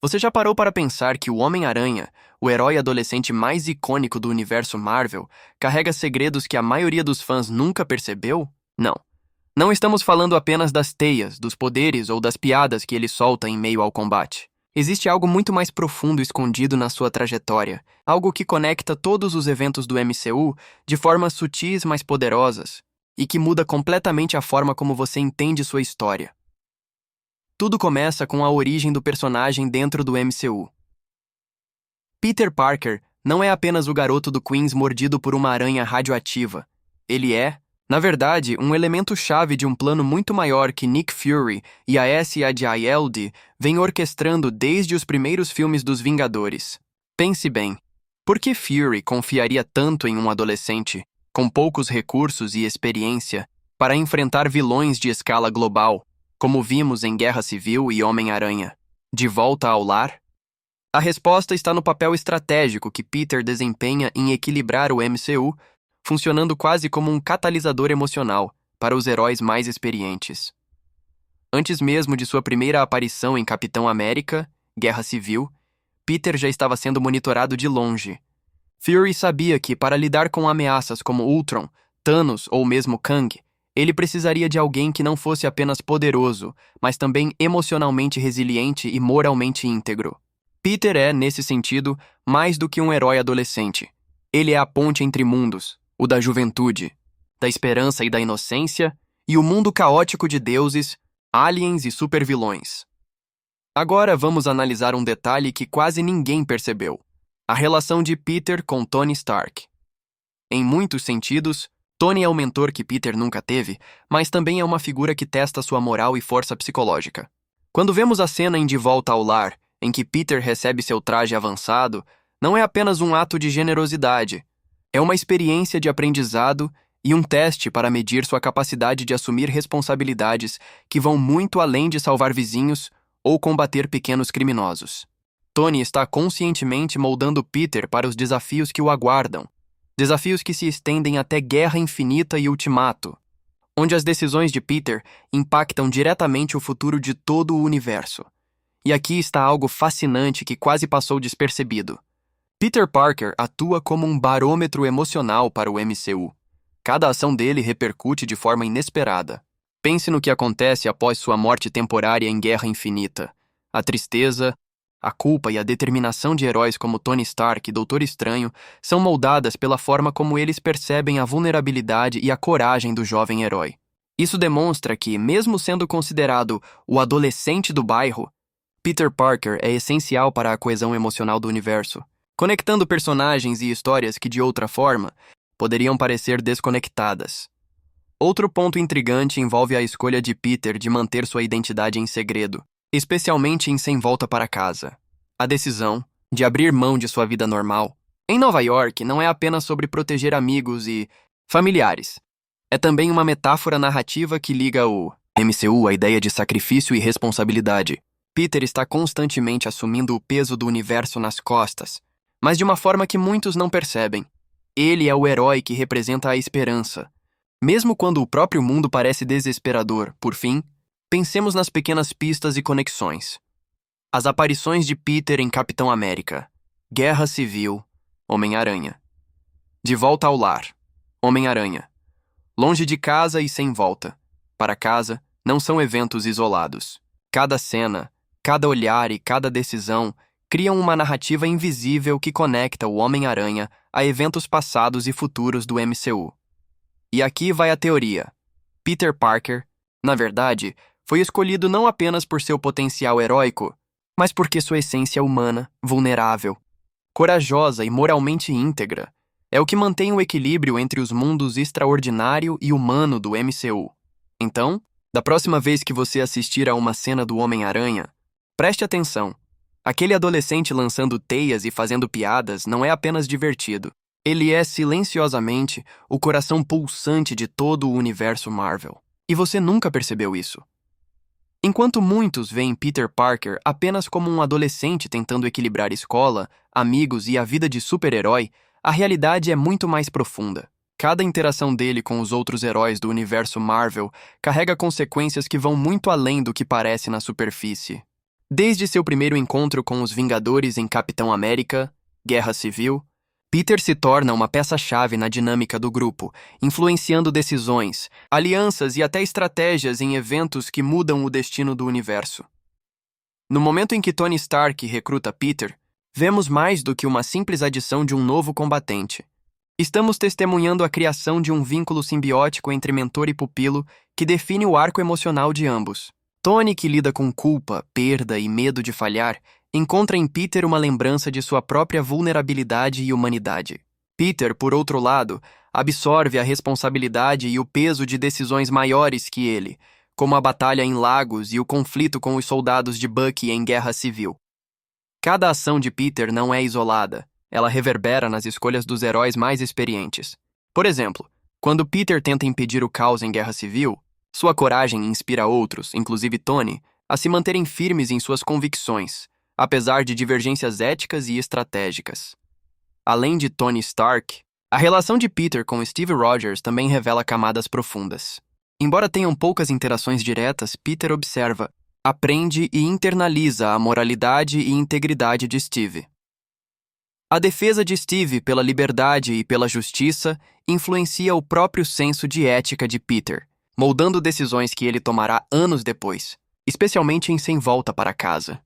Você já parou para pensar que o Homem-Aranha, o herói adolescente mais icônico do universo Marvel, carrega segredos que a maioria dos fãs nunca percebeu? Não. Não estamos falando apenas das teias, dos poderes ou das piadas que ele solta em meio ao combate. Existe algo muito mais profundo escondido na sua trajetória, algo que conecta todos os eventos do MCU de formas sutis mas poderosas, e que muda completamente a forma como você entende sua história. Tudo começa com a origem do personagem dentro do MCU. Peter Parker não é apenas o garoto do Queens mordido por uma aranha radioativa. Ele é, na verdade, um elemento-chave de um plano muito maior que Nick Fury e a SAGILD vêm orquestrando desde os primeiros filmes dos Vingadores. Pense bem, por que Fury confiaria tanto em um adolescente, com poucos recursos e experiência, para enfrentar vilões de escala global, como vimos em Guerra Civil e Homem-Aranha? De volta ao lar? A resposta está no papel estratégico que Peter desempenha em equilibrar o MCU, funcionando quase como um catalisador emocional para os heróis mais experientes. Antes mesmo de sua primeira aparição em Capitão América, Guerra Civil, Peter já estava sendo monitorado de longe. Fury sabia que, para lidar com ameaças como Ultron, Thanos ou mesmo Kang, ele precisaria de alguém que não fosse apenas poderoso, mas também emocionalmente resiliente e moralmente íntegro. Peter é, nesse sentido, mais do que um herói adolescente. Ele é a ponte entre mundos, o da juventude, da esperança e da inocência, e o mundo caótico de deuses, aliens e supervilões. Agora vamos analisar um detalhe que quase ninguém percebeu: a relação de Peter com Tony Stark. Em muitos sentidos, Tony é o mentor que Peter nunca teve, mas também é uma figura que testa sua moral e força psicológica. Quando vemos a cena em De Volta ao Lar, em que Peter recebe seu traje avançado, não é apenas um ato de generosidade. É uma experiência de aprendizado e um teste para medir sua capacidade de assumir responsabilidades que vão muito além de salvar vizinhos ou combater pequenos criminosos. Tony está conscientemente moldando Peter para os desafios que o aguardam. Desafios que se estendem até Guerra Infinita e Ultimato, onde as decisões de Peter impactam diretamente o futuro de todo o universo. E aqui está algo fascinante que quase passou despercebido. Peter Parker atua como um barômetro emocional para o MCU. Cada ação dele repercute de forma inesperada. Pense no que acontece após sua morte temporária em Guerra Infinita. A tristeza, a culpa e a determinação de heróis como Tony Stark e Doutor Estranho são moldadas pela forma como eles percebem a vulnerabilidade e a coragem do jovem herói. Isso demonstra que, mesmo sendo considerado o adolescente do bairro, Peter Parker é essencial para a coesão emocional do universo, conectando personagens e histórias que, de outra forma, poderiam parecer desconectadas. Outro ponto intrigante envolve a escolha de Peter de manter sua identidade em segredo, especialmente em Sem Volta para Casa. A decisão de abrir mão de sua vida normal em Nova York não é apenas sobre proteger amigos e familiares. É também uma metáfora narrativa que liga o MCU à ideia de sacrifício e responsabilidade. Peter está constantemente assumindo o peso do universo nas costas, mas de uma forma que muitos não percebem. Ele é o herói que representa a esperança. Mesmo quando o próprio mundo parece desesperador, por fim, pensemos nas pequenas pistas e conexões. As aparições de Peter em Capitão América, Guerra Civil, Homem-Aranha. De Volta ao Lar, Homem-Aranha. Longe de casa e sem volta. Para casa, não são eventos isolados. Cada cena, cada olhar e cada decisão criam uma narrativa invisível que conecta o Homem-Aranha a eventos passados e futuros do MCU. E aqui vai a teoria. Peter Parker, na verdade, foi escolhido não apenas por seu potencial heróico, mas porque sua essência humana, vulnerável, corajosa e moralmente íntegra, é o que mantém o equilíbrio entre os mundos extraordinário e humano do MCU. Então, da próxima vez que você assistir a uma cena do Homem-Aranha, preste atenção. Aquele adolescente lançando teias e fazendo piadas não é apenas divertido. Ele é, silenciosamente, o coração pulsante de todo o universo Marvel. E você nunca percebeu isso. Enquanto muitos veem Peter Parker apenas como um adolescente tentando equilibrar escola, amigos e a vida de super-herói, a realidade é muito mais profunda. Cada interação dele com os outros heróis do universo Marvel carrega consequências que vão muito além do que parece na superfície. Desde seu primeiro encontro com os Vingadores em Capitão América, Guerra Civil, Peter se torna uma peça-chave na dinâmica do grupo, influenciando decisões, alianças e até estratégias em eventos que mudam o destino do universo. No momento em que Tony Stark recruta Peter, vemos mais do que uma simples adição de um novo combatente. Estamos testemunhando a criação de um vínculo simbiótico entre mentor e pupilo que define o arco emocional de ambos. Tony, que lida com culpa, perda e medo de falhar, encontra em Peter uma lembrança de sua própria vulnerabilidade e humanidade. Peter, por outro lado, absorve a responsabilidade e o peso de decisões maiores que ele, como a batalha em Lagos e o conflito com os soldados de Bucky em Guerra Civil. Cada ação de Peter não é isolada, ela reverbera nas escolhas dos heróis mais experientes. Por exemplo, quando Peter tenta impedir o caos em Guerra Civil, sua coragem inspira outros, inclusive Tony, a se manterem firmes em suas convicções, apesar de divergências éticas e estratégicas. Além de Tony Stark, a relação de Peter com Steve Rogers também revela camadas profundas. Embora tenham poucas interações diretas, Peter observa, aprende e internaliza a moralidade e integridade de Steve. A defesa de Steve pela liberdade e pela justiça influencia o próprio senso de ética de Peter, moldando decisões que ele tomará anos depois, especialmente em Sem Volta para Casa.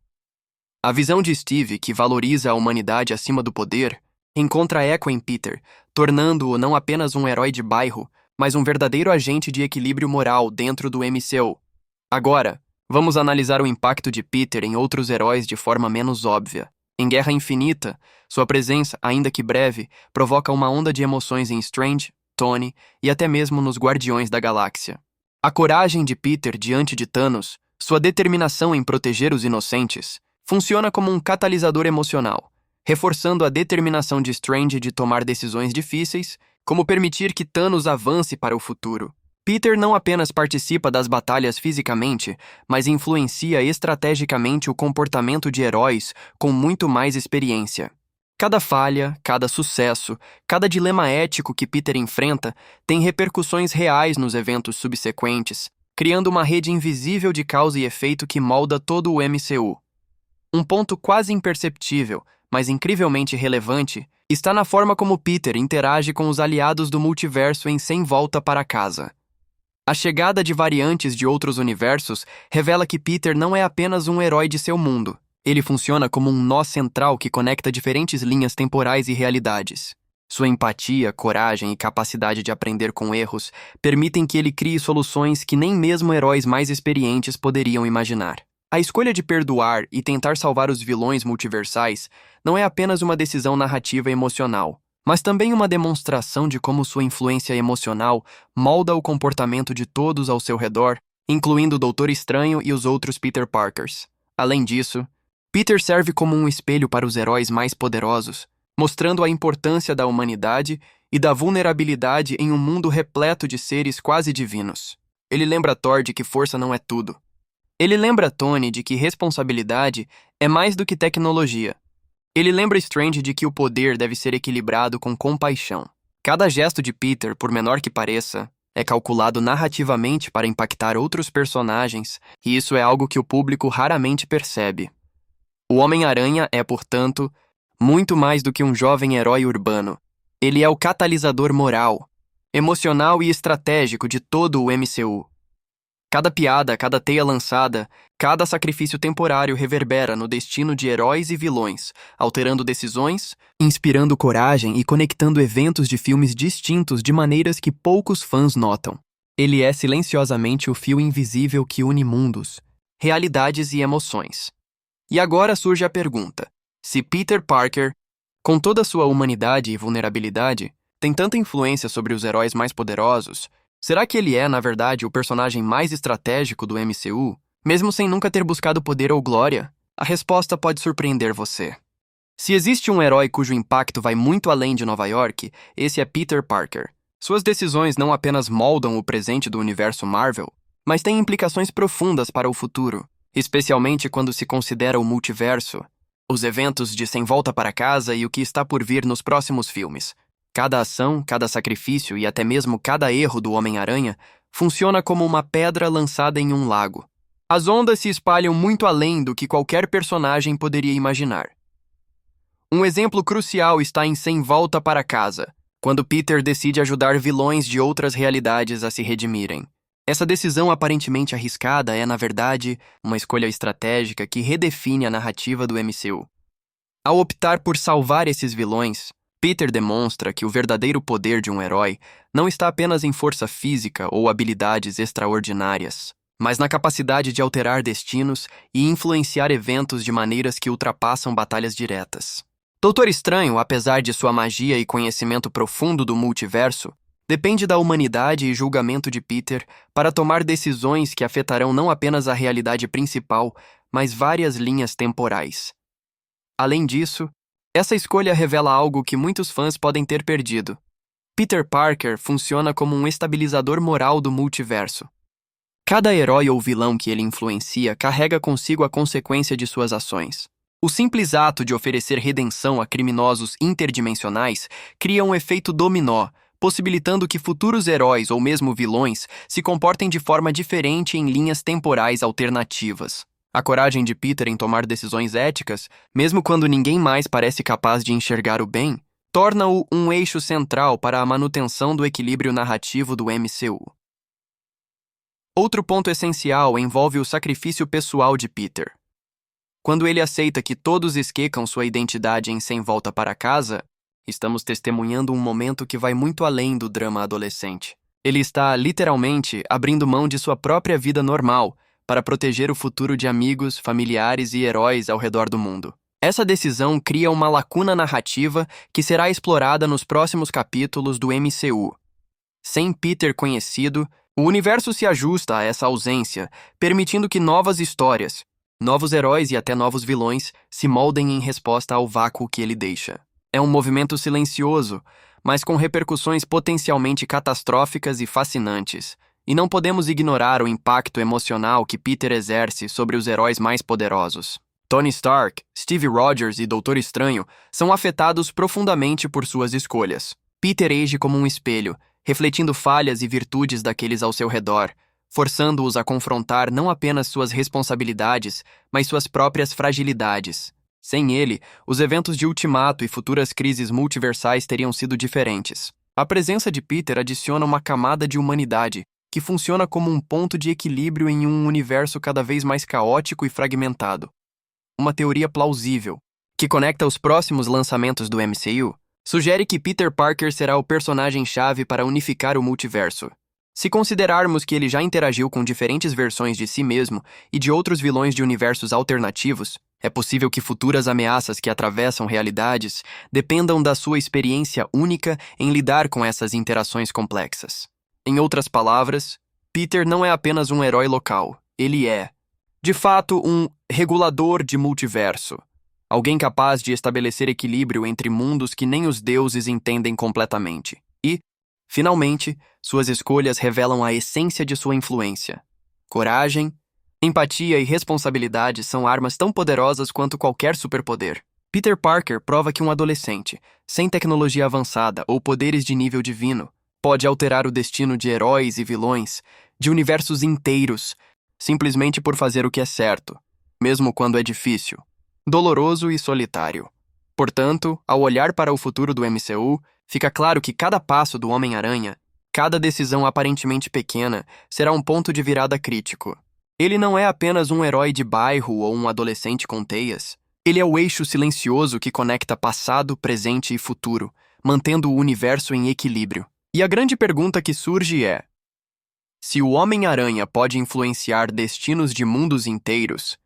A visão de Steve, que valoriza a humanidade acima do poder, encontra eco em Peter, tornando-o não apenas um herói de bairro, mas um verdadeiro agente de equilíbrio moral dentro do MCU. Agora, vamos analisar o impacto de Peter em outros heróis de forma menos óbvia. Em Guerra Infinita, sua presença, ainda que breve, provoca uma onda de emoções em Strange, Tony e até mesmo nos Guardiões da Galáxia. A coragem de Peter diante de Thanos, sua determinação em proteger os inocentes, funciona como um catalisador emocional, reforçando a determinação de Strange de tomar decisões difíceis, como permitir que Thanos avance para o futuro. Peter não apenas participa das batalhas fisicamente, mas influencia estrategicamente o comportamento de heróis com muito mais experiência. Cada falha, cada sucesso, cada dilema ético que Peter enfrenta tem repercussões reais nos eventos subsequentes, criando uma rede invisível de causa e efeito que molda todo o MCU. Um ponto quase imperceptível, mas incrivelmente relevante, está na forma como Peter interage com os aliados do multiverso em Sem Volta para Casa. A chegada de variantes de outros universos revela que Peter não é apenas um herói de seu mundo. Ele funciona como um nó central que conecta diferentes linhas temporais e realidades. Sua empatia, coragem e capacidade de aprender com erros permitem que ele crie soluções que nem mesmo heróis mais experientes poderiam imaginar. A escolha de perdoar e tentar salvar os vilões multiversais não é apenas uma decisão narrativa e emocional, mas também uma demonstração de como sua influência emocional molda o comportamento de todos ao seu redor, incluindo o Doutor Estranho e os outros Peter Parkers. Além disso, Peter serve como um espelho para os heróis mais poderosos, mostrando a importância da humanidade e da vulnerabilidade em um mundo repleto de seres quase divinos. Ele lembra Thor de que força não é tudo. Ele lembra Tony de que responsabilidade é mais do que tecnologia. Ele lembra Strange de que o poder deve ser equilibrado com compaixão. Cada gesto de Peter, por menor que pareça, é calculado narrativamente para impactar outros personagens, e isso é algo que o público raramente percebe. O Homem-Aranha é, portanto, muito mais do que um jovem herói urbano. Ele é o catalisador moral, emocional e estratégico de todo o MCU. Cada piada, cada teia lançada, cada sacrifício temporário reverbera no destino de heróis e vilões, alterando decisões, inspirando coragem e conectando eventos de filmes distintos de maneiras que poucos fãs notam. Ele é silenciosamente o fio invisível que une mundos, realidades e emoções. E agora surge a pergunta: se Peter Parker, com toda sua humanidade e vulnerabilidade, tem tanta influência sobre os heróis mais poderosos, será que ele é, na verdade, o personagem mais estratégico do MCU, mesmo sem nunca ter buscado poder ou glória? A resposta pode surpreender você. Se existe um herói cujo impacto vai muito além de Nova York, esse é Peter Parker. Suas decisões não apenas moldam o presente do universo Marvel, mas têm implicações profundas para o futuro, especialmente quando se considera o multiverso, os eventos de Sem Volta para Casa e o que está por vir nos próximos filmes. Cada ação, cada sacrifício e até mesmo cada erro do Homem-Aranha funciona como uma pedra lançada em um lago. As ondas se espalham muito além do que qualquer personagem poderia imaginar. Um exemplo crucial está em Sem Volta para Casa, quando Peter decide ajudar vilões de outras realidades a se redimirem. Essa decisão aparentemente arriscada é, na verdade, uma escolha estratégica que redefine a narrativa do MCU. Ao optar por salvar esses vilões, Peter demonstra que o verdadeiro poder de um herói não está apenas em força física ou habilidades extraordinárias, mas na capacidade de alterar destinos e influenciar eventos de maneiras que ultrapassam batalhas diretas. Doutor Estranho, apesar de sua magia e conhecimento profundo do multiverso, depende da humanidade e julgamento de Peter para tomar decisões que afetarão não apenas a realidade principal, mas várias linhas temporais. Além disso, essa escolha revela algo que muitos fãs podem ter perdido. Peter Parker funciona como um estabilizador moral do multiverso. Cada herói ou vilão que ele influencia carrega consigo a consequência de suas ações. O simples ato de oferecer redenção a criminosos interdimensionais cria um efeito dominó, possibilitando que futuros heróis ou mesmo vilões se comportem de forma diferente em linhas temporais alternativas. A coragem de Peter em tomar decisões éticas, mesmo quando ninguém mais parece capaz de enxergar o bem, torna-o um eixo central para a manutenção do equilíbrio narrativo do MCU. Outro ponto essencial envolve o sacrifício pessoal de Peter. Quando ele aceita que todos esquecam sua identidade em Sem Volta para Casa, estamos testemunhando um momento que vai muito além do drama adolescente. Ele está, literalmente, abrindo mão de sua própria vida normal para proteger o futuro de amigos, familiares e heróis ao redor do mundo. Essa decisão cria uma lacuna narrativa que será explorada nos próximos capítulos do MCU. Sem Peter conhecido, o universo se ajusta a essa ausência, permitindo que novas histórias, novos heróis e até novos vilões se moldem em resposta ao vácuo que ele deixa. É um movimento silencioso, mas com repercussões potencialmente catastróficas e fascinantes, e não podemos ignorar o impacto emocional que Peter exerce sobre os heróis mais poderosos. Tony Stark, Steve Rogers e Doutor Estranho são afetados profundamente por suas escolhas. Peter age como um espelho, refletindo falhas e virtudes daqueles ao seu redor, forçando-os a confrontar não apenas suas responsabilidades, mas suas próprias fragilidades. Sem ele, os eventos de Ultimato e futuras crises multiversais teriam sido diferentes. A presença de Peter adiciona uma camada de humanidade, que funciona como um ponto de equilíbrio em um universo cada vez mais caótico e fragmentado. Uma teoria plausível, que conecta os próximos lançamentos do MCU, sugere que Peter Parker será o personagem-chave para unificar o multiverso. Se considerarmos que ele já interagiu com diferentes versões de si mesmo e de outros vilões de universos alternativos, é possível que futuras ameaças que atravessam realidades dependam da sua experiência única em lidar com essas interações complexas. Em outras palavras, Peter não é apenas um herói local, ele é, de fato, um regulador de multiverso. Alguém capaz de estabelecer equilíbrio entre mundos que nem os deuses entendem completamente. E, finalmente, suas escolhas revelam a essência de sua influência. Coragem, empatia e responsabilidade são armas tão poderosas quanto qualquer superpoder. Peter Parker prova que um adolescente, sem tecnologia avançada ou poderes de nível divino, pode alterar o destino de heróis e vilões, de universos inteiros, simplesmente por fazer o que é certo, mesmo quando é difícil, doloroso e solitário. Portanto, ao olhar para o futuro do MCU, fica claro que cada passo do Homem-Aranha, cada decisão aparentemente pequena, será um ponto de virada crítico. Ele não é apenas um herói de bairro ou um adolescente com teias. Ele é o eixo silencioso que conecta passado, presente e futuro, mantendo o universo em equilíbrio. E a grande pergunta que surge é: se o Homem-Aranha pode influenciar destinos de mundos inteiros,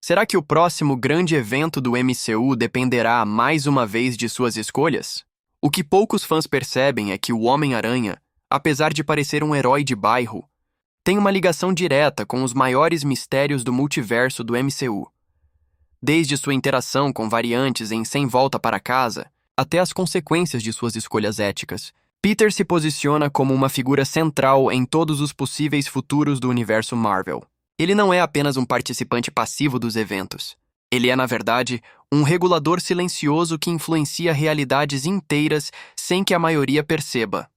será que o próximo grande evento do MCU dependerá mais uma vez de suas escolhas? O que poucos fãs percebem é que o Homem-Aranha, apesar de parecer um herói de bairro, tem uma ligação direta com os maiores mistérios do multiverso do MCU. Desde sua interação com variantes em Sem Volta para Casa, até as consequências de suas escolhas éticas, Peter se posiciona como uma figura central em todos os possíveis futuros do universo Marvel. Ele não é apenas um participante passivo dos eventos. Ele é, na verdade, um regulador silencioso que influencia realidades inteiras sem que a maioria perceba.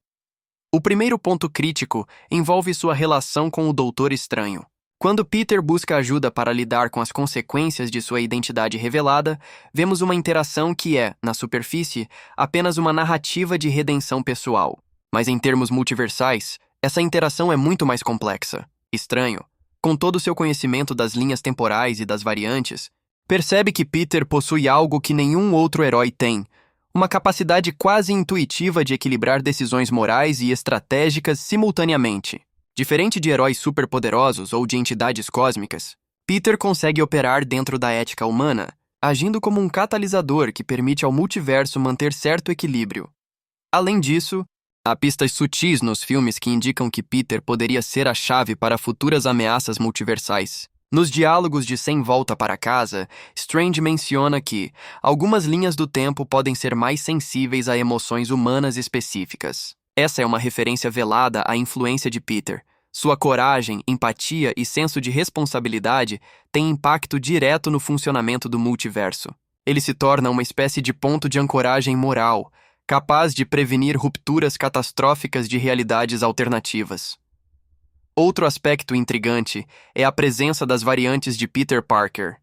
O primeiro ponto crítico envolve sua relação com o Doutor Estranho. Quando Peter busca ajuda para lidar com as consequências de sua identidade revelada, vemos uma interação que é, na superfície, apenas uma narrativa de redenção pessoal. Mas em termos multiversais, essa interação é muito mais complexa. Estranho, com todo o seu conhecimento das linhas temporais e das variantes, percebe que Peter possui algo que nenhum outro herói tem, uma capacidade quase intuitiva de equilibrar decisões morais e estratégicas simultaneamente. Diferente de heróis superpoderosos ou de entidades cósmicas, Peter consegue operar dentro da ética humana, agindo como um catalisador que permite ao multiverso manter certo equilíbrio. Além disso, há pistas sutis nos filmes que indicam que Peter poderia ser a chave para futuras ameaças multiversais. Nos diálogos de Sem Volta para Casa, Strange menciona que algumas linhas do tempo podem ser mais sensíveis a emoções humanas específicas. Essa é uma referência velada à influência de Peter. Sua coragem, empatia e senso de responsabilidade têm impacto direto no funcionamento do multiverso. Ele se torna uma espécie de ponto de ancoragem moral, capaz de prevenir rupturas catastróficas de realidades alternativas. Outro aspecto intrigante é a presença das variantes de Peter Parker.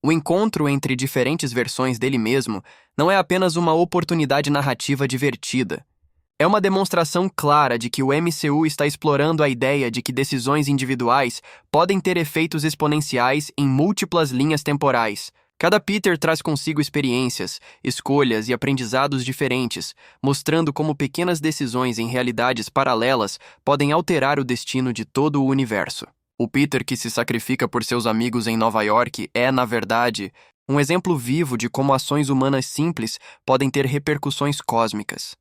O encontro entre diferentes versões dele mesmo não é apenas uma oportunidade narrativa divertida. É uma demonstração clara de que o MCU está explorando a ideia de que decisões individuais podem ter efeitos exponenciais em múltiplas linhas temporais. Cada Peter traz consigo experiências, escolhas e aprendizados diferentes, mostrando como pequenas decisões em realidades paralelas podem alterar o destino de todo o universo. O Peter que se sacrifica por seus amigos em Nova York é, na verdade, um exemplo vivo de como ações humanas simples podem ter repercussões cósmicas.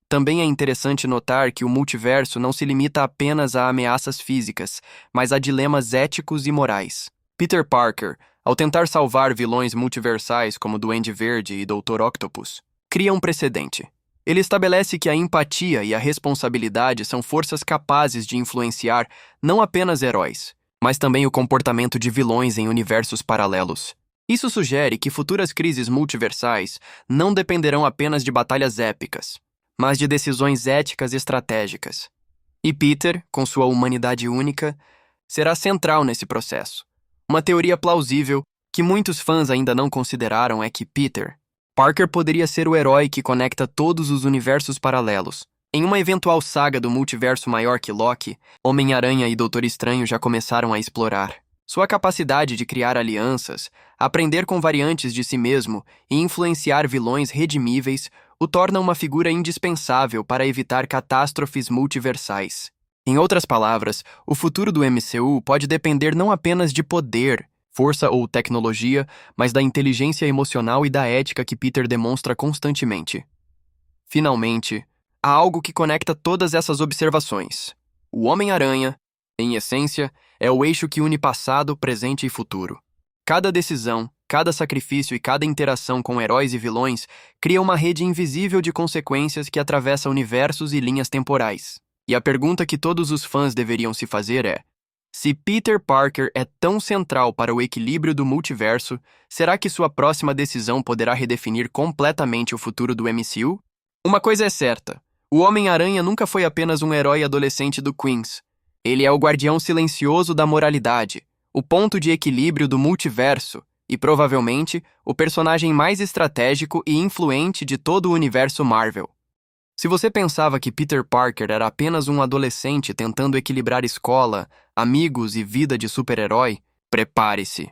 Também é interessante notar que o multiverso não se limita apenas a ameaças físicas, mas a dilemas éticos e morais. Peter Parker, ao tentar salvar vilões multiversais como Duende Verde e Dr. Octopus, cria um precedente. Ele estabelece que a empatia e a responsabilidade são forças capazes de influenciar não apenas heróis, mas também o comportamento de vilões em universos paralelos. Isso sugere que futuras crises multiversais não dependerão apenas de batalhas épicas, mas de decisões éticas estratégicas. E Peter, com sua humanidade única, será central nesse processo. Uma teoria plausível que muitos fãs ainda não consideraram é que Peter Parker poderia ser o herói que conecta todos os universos paralelos. Em uma eventual saga do multiverso maior que Loki, Homem-Aranha e Doutor Estranho já começaram a explorar. Sua capacidade de criar alianças, aprender com variantes de si mesmo e influenciar vilões redimíveis o torna uma figura indispensável para evitar catástrofes multiversais. Em outras palavras, o futuro do MCU pode depender não apenas de poder, força ou tecnologia, mas da inteligência emocional e da ética que Peter demonstra constantemente. Finalmente, há algo que conecta todas essas observações. O Homem-Aranha, em essência, é o eixo que une passado, presente e futuro. Cada decisão, cada sacrifício e cada interação com heróis e vilões cria uma rede invisível de consequências que atravessa universos e linhas temporais. E a pergunta que todos os fãs deveriam se fazer é: se Peter Parker é tão central para o equilíbrio do multiverso, será que sua próxima decisão poderá redefinir completamente o futuro do MCU? Uma coisa é certa: o Homem-Aranha nunca foi apenas um herói adolescente do Queens. Ele é o guardião silencioso da moralidade, o ponto de equilíbrio do multiverso e, provavelmente, o personagem mais estratégico e influente de todo o universo Marvel. Se você pensava que Peter Parker era apenas um adolescente tentando equilibrar escola, amigos e vida de super-herói, prepare-se.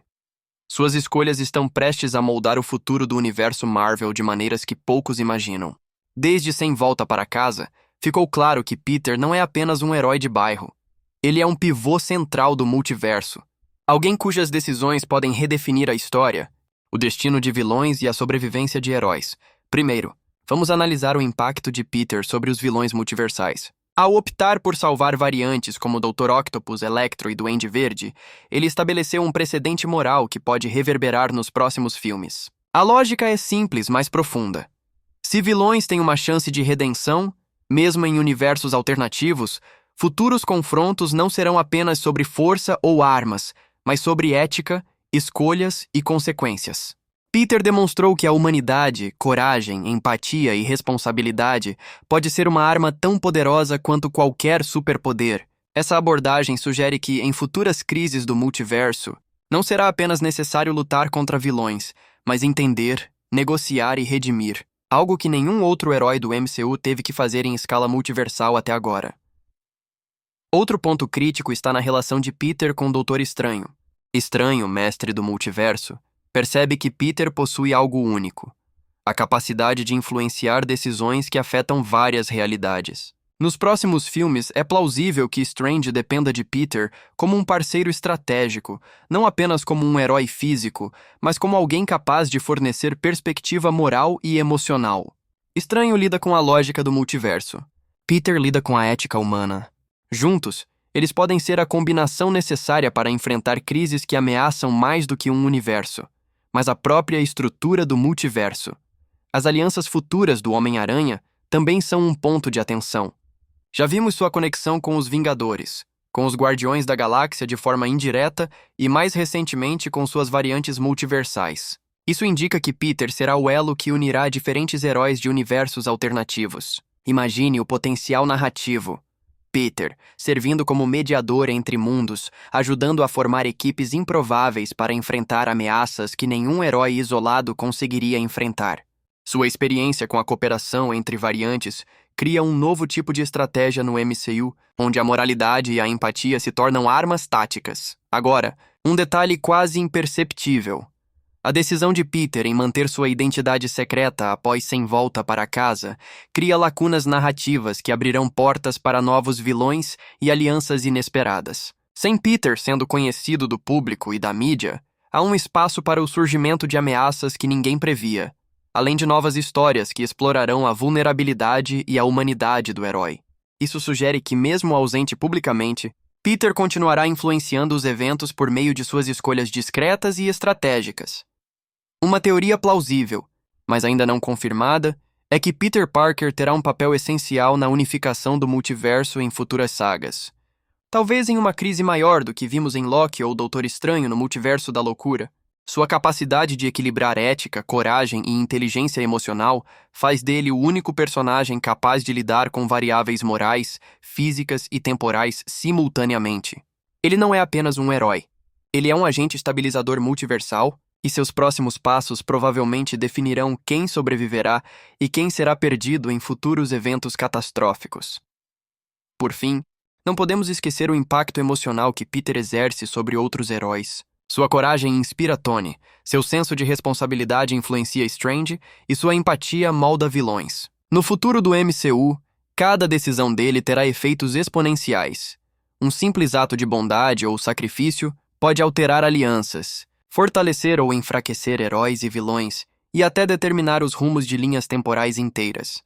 Suas escolhas estão prestes a moldar o futuro do universo Marvel de maneiras que poucos imaginam. Desde Sem Volta para Casa, ficou claro que Peter não é apenas um herói de bairro. Ele é um pivô central do multiverso. Alguém cujas decisões podem redefinir a história, o destino de vilões e a sobrevivência de heróis. Primeiro, vamos analisar o impacto de Peter sobre os vilões multiversais. Ao optar por salvar variantes como Dr. Octopus, Electro e Duende Verde, ele estabeleceu um precedente moral que pode reverberar nos próximos filmes. A lógica é simples, mas profunda. Se vilões têm uma chance de redenção, mesmo em universos alternativos, futuros confrontos não serão apenas sobre força ou armas, mas sobre ética, escolhas e consequências. Peter demonstrou que a humanidade, coragem, empatia e responsabilidade pode ser uma arma tão poderosa quanto qualquer superpoder, Essa abordagem sugere que, em futuras crises do multiverso, não será apenas necessário lutar contra vilões, mas entender, negociar e redimir, algo que nenhum outro herói do MCU teve que fazer em escala multiversal até agora. Outro ponto crítico está na relação de Peter com o Doutor Estranho. Estranho, mestre do multiverso, percebe que Peter possui algo único: a capacidade de influenciar decisões que afetam várias realidades. Nos próximos filmes, é plausível que Strange dependa de Peter como um parceiro estratégico, não apenas como um herói físico, mas como alguém capaz de fornecer perspectiva moral e emocional. Estranho lida com a lógica do multiverso. Peter lida com a ética humana. Juntos, eles podem ser a combinação necessária para enfrentar crises que ameaçam mais do que um universo, mas a própria estrutura do multiverso. As alianças futuras do Homem-Aranha também são um ponto de atenção. Já vimos sua conexão com os Vingadores, com os Guardiões da Galáxia de forma indireta e, mais recentemente, com suas variantes multiversais. Isso indica que Peter será o elo que unirá diferentes heróis de universos alternativos. Imagine o potencial narrativo. Peter, servindo como mediador entre mundos, ajudando a formar equipes improváveis para enfrentar ameaças que nenhum herói isolado conseguiria enfrentar. Sua experiência com a cooperação entre variantes cria um novo tipo de estratégia no MCU, onde a moralidade e a empatia se tornam armas táticas. Agora, um detalhe quase imperceptível. A decisão de Peter em manter sua identidade secreta após sem volta para casa cria lacunas narrativas que abrirão portas para novos vilões e alianças inesperadas. Sem Peter sendo conhecido do público e da mídia, há um espaço para o surgimento de ameaças que ninguém previa, além de novas histórias que explorarão a vulnerabilidade e a humanidade do herói. Isso sugere que, mesmo ausente publicamente, Peter continuará influenciando os eventos por meio de suas escolhas discretas e estratégicas. Uma teoria plausível, mas ainda não confirmada, é que Peter Parker terá um papel essencial na unificação do multiverso em futuras sagas. Talvez em uma crise maior do que vimos em Loki ou Doutor Estranho no Multiverso da Loucura. Sua capacidade de equilibrar ética, coragem e inteligência emocional faz dele o único personagem capaz de lidar com variáveis morais, físicas e temporais simultaneamente. Ele não é apenas um herói. Ele é um agente estabilizador multiversal, e seus próximos passos provavelmente definirão quem sobreviverá e quem será perdido em futuros eventos catastróficos. Por fim, não podemos esquecer o impacto emocional que Peter exerce sobre outros heróis. Sua coragem inspira Tony, seu senso de responsabilidade influencia Strange e sua empatia molda vilões. No futuro do MCU, cada decisão dele terá efeitos exponenciais. Um simples ato de bondade ou sacrifício pode alterar alianças, fortalecer ou enfraquecer heróis e vilões e até determinar os rumos de linhas temporais inteiras.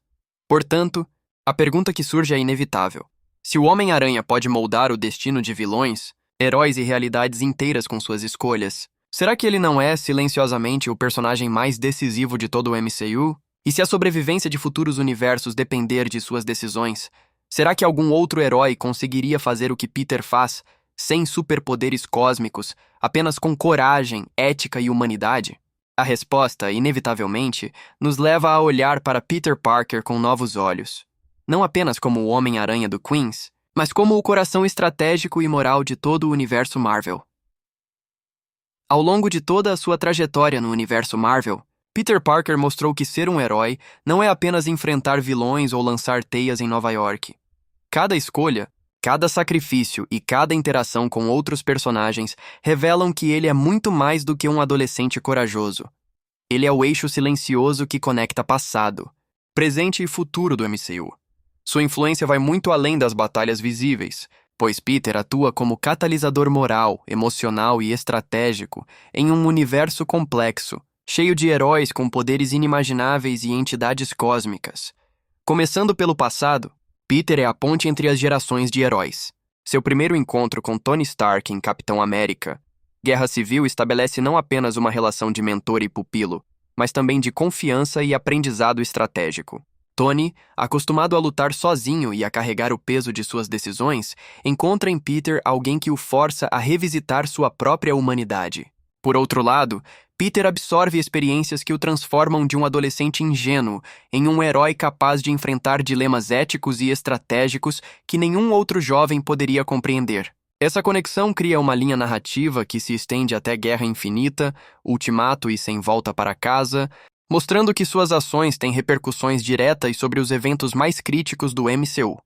Portanto, a pergunta que surge é inevitável. Se o Homem-Aranha pode moldar o destino de vilões, heróis e realidades inteiras com suas escolhas, será que ele não é, silenciosamente, o personagem mais decisivo de todo o MCU? E se a sobrevivência de futuros universos depender de suas decisões, será que algum outro herói conseguiria fazer o que Peter faz, sem superpoderes cósmicos, apenas com coragem, ética e humanidade? A resposta, inevitavelmente, nos leva a olhar para Peter Parker com novos olhos. Não apenas como o Homem-Aranha do Queens, mas como o coração estratégico e moral de todo o universo Marvel. Ao longo de toda a sua trajetória no universo Marvel, Peter Parker mostrou que ser um herói não é apenas enfrentar vilões ou lançar teias em Nova York. Cada escolha, cada sacrifício e cada interação com outros personagens revelam que ele é muito mais do que um adolescente corajoso. Ele é o eixo silencioso que conecta passado, presente e futuro do MCU. Sua influência vai muito além das batalhas visíveis, pois Peter atua como catalisador moral, emocional e estratégico em um universo complexo, cheio de heróis com poderes inimagináveis e entidades cósmicas. Começando pelo passado, Peter é a ponte entre as gerações de heróis. Seu primeiro encontro com Tony Stark em Capitão América, Guerra Civil, estabelece não apenas uma relação de mentor e pupilo, mas também de confiança e aprendizado estratégico. Tony, acostumado a lutar sozinho e a carregar o peso de suas decisões, encontra em Peter alguém que o força a revisitar sua própria humanidade. Por outro lado, Peter absorve experiências que o transformam de um adolescente ingênuo em um herói capaz de enfrentar dilemas éticos e estratégicos que nenhum outro jovem poderia compreender. Essa conexão cria uma linha narrativa que se estende até Guerra Infinita, Ultimato e Sem Volta para Casa, mostrando que suas ações têm repercussões diretas sobre os eventos mais críticos do MCU.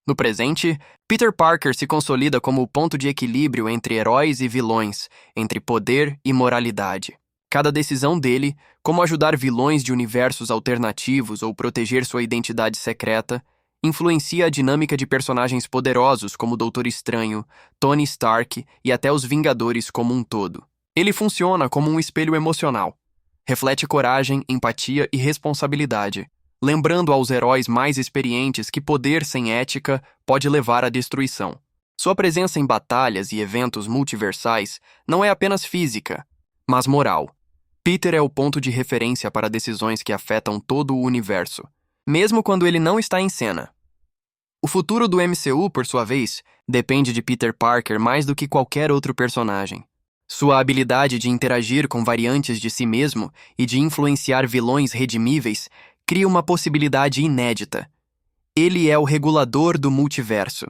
No presente, Peter Parker se consolida como o ponto de equilíbrio entre heróis e vilões, entre poder e moralidade. Cada decisão dele, como ajudar vilões de universos alternativos ou proteger sua identidade secreta, influencia a dinâmica de personagens poderosos como o Doutor Estranho, Tony Stark e até os Vingadores como um todo. Ele funciona como um espelho emocional. Reflete coragem, empatia e responsabilidade, lembrando aos heróis mais experientes que poder sem ética pode levar à destruição. Sua presença em batalhas e eventos multiversais não é apenas física, mas moral. Peter é o ponto de referência para decisões que afetam todo o universo, mesmo quando ele não está em cena. O futuro do MCU, por sua vez, depende de Peter Parker mais do que qualquer outro personagem. Sua habilidade de interagir com variantes de si mesmo e de influenciar vilões redimíveis cria uma possibilidade inédita. Ele é o regulador do multiverso.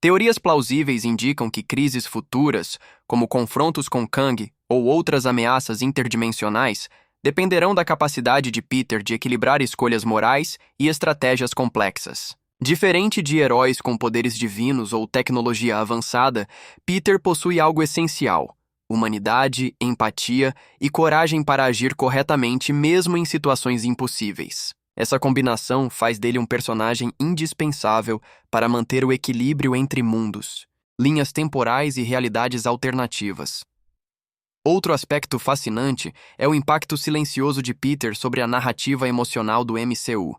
Teorias plausíveis indicam que crises futuras, como confrontos com Kang ou outras ameaças interdimensionais, dependerão da capacidade de Peter de equilibrar escolhas morais e estratégias complexas. Diferente de heróis com poderes divinos ou tecnologia avançada, Peter possui algo essencial: humanidade, empatia e coragem para agir corretamente mesmo em situações impossíveis. Essa combinação faz dele um personagem indispensável para manter o equilíbrio entre mundos, linhas temporais e realidades alternativas. Outro aspecto fascinante é o impacto silencioso de Peter sobre a narrativa emocional do MCU.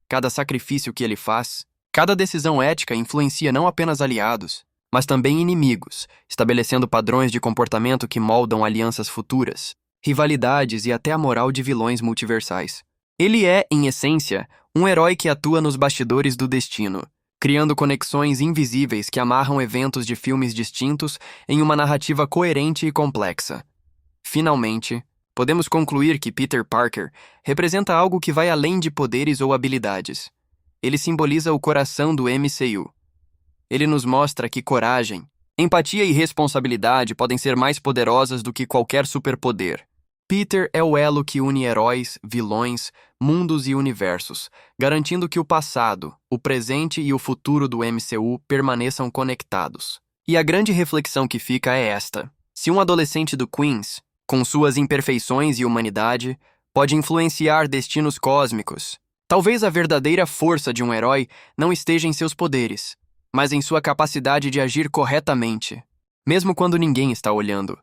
Cada sacrifício que ele faz, cada decisão ética influencia não apenas aliados, mas também inimigos, estabelecendo padrões de comportamento que moldam alianças futuras, rivalidades e até a moral de vilões multiversais. Ele é, em essência, um herói que atua nos bastidores do destino, criando conexões invisíveis que amarram eventos de filmes distintos em uma narrativa coerente e complexa. Finalmente, podemos concluir que Peter Parker representa algo que vai além de poderes ou habilidades. Ele simboliza o coração do MCU. Ele nos mostra que coragem, empatia e responsabilidade podem ser mais poderosas do que qualquer superpoder. Peter é o elo que une heróis, vilões, mundos e universos, garantindo que o passado, o presente e o futuro do MCU permaneçam conectados. E a grande reflexão que fica é esta: se um adolescente do Queens, com suas imperfeições e humanidade, pode influenciar destinos cósmicos, talvez a verdadeira força de um herói não esteja em seus poderes, mas em sua capacidade de agir corretamente, mesmo quando ninguém está olhando.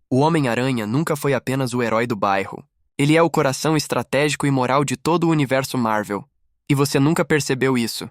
O Homem-Aranha nunca foi apenas o herói do bairro. Ele é o coração estratégico e moral de todo o universo Marvel. E você nunca percebeu isso.